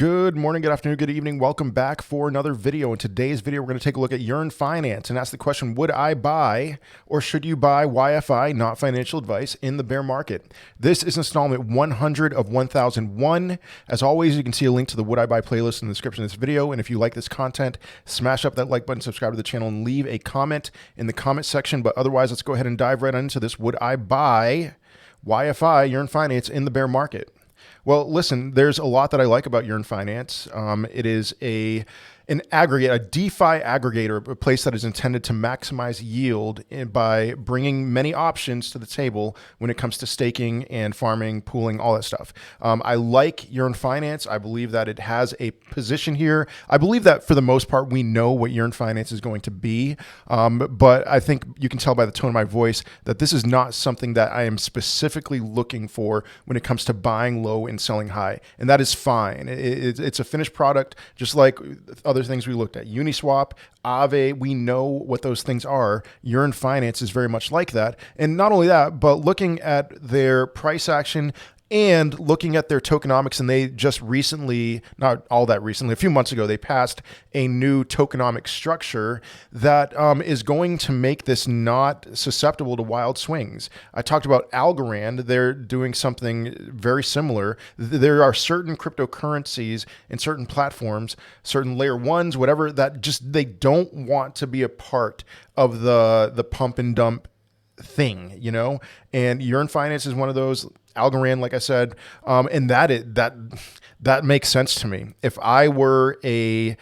Good morning, good afternoon, good evening. Welcome back for another video. In today's video, we're going to take a look at Yearn Finance and ask the question, would I buy or should you buy YFI, not financial advice, in the bear market? This is installment 100 of 1001. As always, you can see a link to the Would I Buy playlist in the description of this video. And if you like this content, smash up that like button, subscribe to the channel, and leave a comment in the comment section. But otherwise, let's go ahead and dive right into this. Would I buy YFI, Yearn Finance, in the bear market? Well, listen, there's a lot that I like about Yearn Finance. It is an aggregate, a DeFi aggregator, a place that is intended to maximize yield by bringing many options to the table when it comes to staking and farming, pooling, all that stuff. I like Yearn Finance. I believe that it has a position here. I believe that for the most part, we know what Yearn Finance is going to be. But I think you can tell by the tone of my voice that this is not something that I am specifically looking for when it comes to buying low and selling high. And that is fine. It's a finished product, just like other things we looked at. Uniswap, Aave, we know what those things are. Yearn Finance is very much like that. And not only that, but looking at their price action and looking at their tokenomics, and they just recently, not all that recently, a few months ago, they passed a new tokenomic structure that is going to make this not susceptible to wild swings. I talked about Algorand. They're doing something very similar. There are certain cryptocurrencies and certain platforms, certain layer ones, whatever, that just they don't want to be a part of the pump and dump thing, you know? And Yearn Finance is one of those. Algorand, like I said, and that makes sense to me. If I were a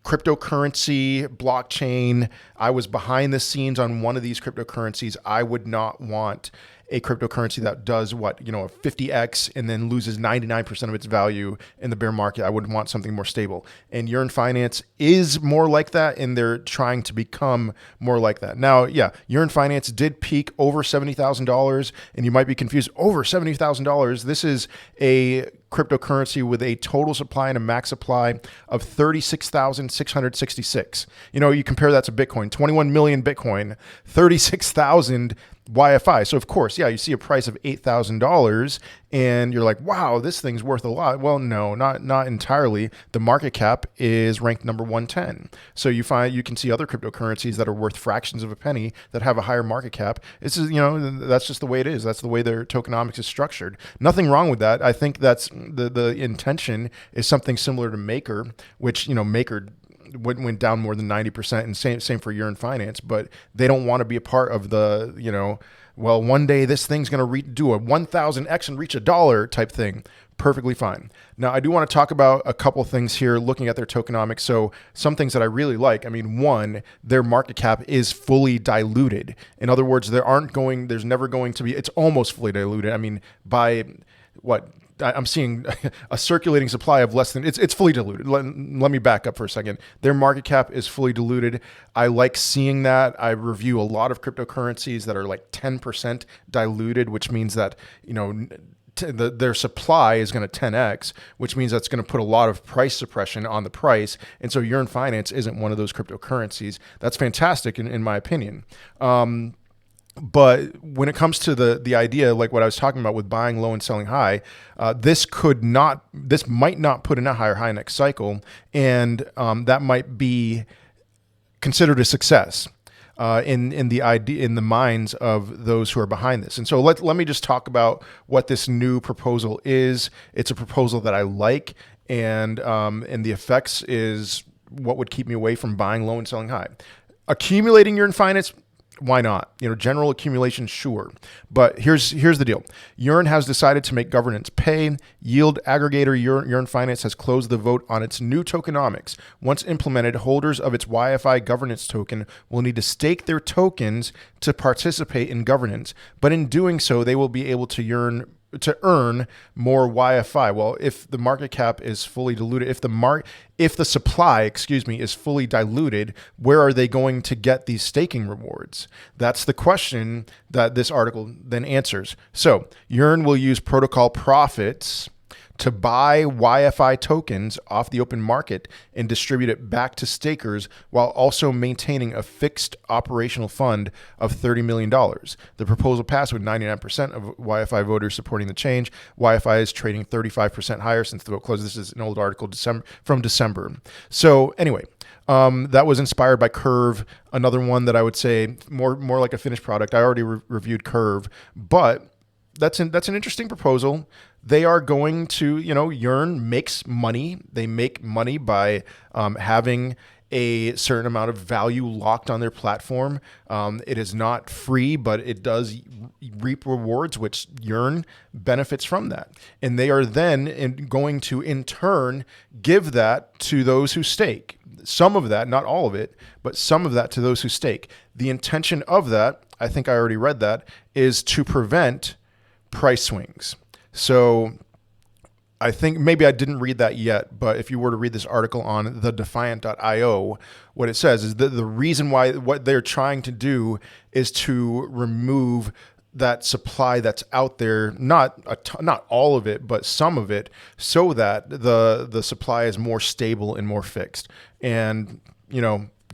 cryptocurrency blockchain, I was behind the scenes on one of these cryptocurrencies, I would not want a cryptocurrency that does what, you know, a 50x and then loses 99% of its value in the bear market. I would want something more stable. And Yearn Finance is more like that, and they're trying to become more like that. Now, yeah, Yearn Finance did peak over $70,000, and you might be confused, over $70,000. This is a cryptocurrency with a total supply and a max supply of 36,666. You know, you compare that to Bitcoin, 21 million Bitcoin, 36,000 YFI. So of course, yeah, you see a price of $8,000 and you're like, wow, this thing's worth a lot. Well, no, not entirely. The market cap is ranked number 110. So you can see other cryptocurrencies that are worth fractions of a penny that have a higher market cap. This is, you know, that's just the way it is. That's the way their tokenomics is structured. Nothing wrong with that. I think that's the intention is something similar to Maker, which, you know, Maker went down more than 90%, and same for Yearn Finance, but they don't want to be a part of the, you know, well, one day this thing's going to do a 1,000x and reach $1 type thing. Perfectly fine. Now, I do want to talk about a couple things here looking at their tokenomics. So some things that I really like. I mean, one, their market cap is fully diluted. In other words, there's never going to be, it's almost fully diluted. I mean, by what? I'm seeing a circulating supply of less than, it's fully diluted. Let me back up for a second. Their market cap is fully diluted. I like seeing that. I review a lot of cryptocurrencies that are like 10% diluted, which means that, you know, their supply is going to 10x, which means that's going to put a lot of price suppression on the price. And so Yearn Finance isn't one of those cryptocurrencies. That's fantastic in my opinion. But when it comes to the idea, like what I was talking about with buying low and selling high, this might not put in a higher high next cycle, and that might be considered a success in the minds of those who are behind this. And so let me just talk about what this new proposal is. It's a proposal that I like, and the effects is what would keep me away from buying low and selling high. Accumulating Yearn Finance, why not? You know, general accumulation, sure. But here's the deal. Yearn has decided to make governance pay. Yield aggregator Yearn Finance has closed the vote on its new tokenomics. Once implemented, holders of its YFI governance token will need to stake their tokens to participate in governance. But in doing so, they will be able to earn more YFI. Well, if the market cap is fully diluted, if the supply, is fully diluted, where are they going to get these staking rewards? That's the question that this article then answers. So Yearn will use protocol profits to buy YFI tokens off the open market and distribute it back to stakers while also maintaining a fixed operational fund of $30 million. The proposal passed with 99% of YFI voters supporting the change. YFI is trading 35% higher since the vote closed. This is an old article from December. So anyway, that was inspired by Curve, another one that I would say more like a finished product. I already reviewed Curve, but that's an interesting proposal. They are going to, Yearn makes money. They make money by having a certain amount of value locked on their platform. It is not free, but it does reap rewards, which Yearn benefits from that. And they are then going to, in turn, give that to those who stake. Some of that, not all of it, but some of that to those who stake. The intention of that, I think I already read that, is to prevent price swings. So I think maybe I didn't read that yet, but if you were to read this article on thedefiant.io, what it says is that the reason why what they're trying to do is to remove that supply that's out there, not all of it, but some of it, so that the supply is more stable and more fixed. And,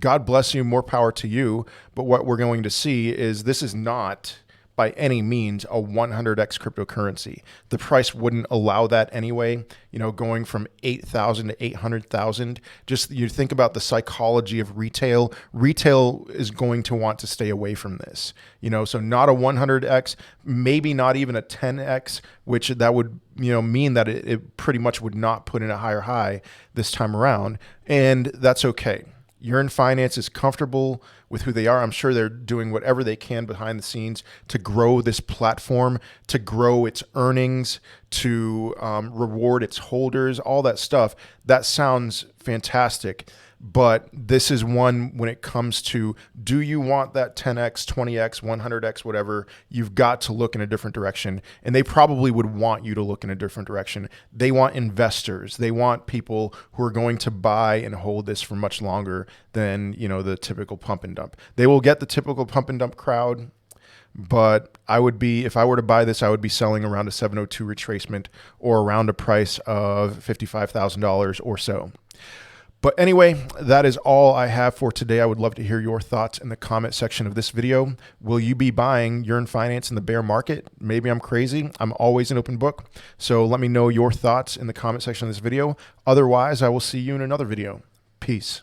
God bless you, more power to you. But what we're going to see is this is not by any means a 100x cryptocurrency. The price wouldn't allow that anyway. Going from 8,000 to 800,000. Just you think about the psychology of retail. Retail is going to want to stay away from this. So not a 100x, maybe not even a 10x, which that would mean that it pretty much would not put in a higher high this time around, and that's okay. Yearn Finance is comfortable with who they are. I'm sure they're doing whatever they can behind the scenes to grow this platform, to grow its earnings, to reward its holders, all that stuff. That sounds fantastic. But this is one when it comes to, do you want that 10x, 20x, 100x, whatever, you've got to look in a different direction. And they probably would want you to look in a different direction. They want investors. They want people who are going to buy and hold this for much longer than, the typical pump and dump. They will get the typical pump and dump crowd. But if I were to buy this, I would be selling around a 702 retracement or around a price of $55,000 or so. But anyway, that is all I have for today. I would love to hear your thoughts in the comment section of this video. Will you be buying Yearn Finance in the bear market? Maybe I'm crazy. I'm always an open book. So let me know your thoughts in the comment section of this video. Otherwise, I will see you in another video. Peace.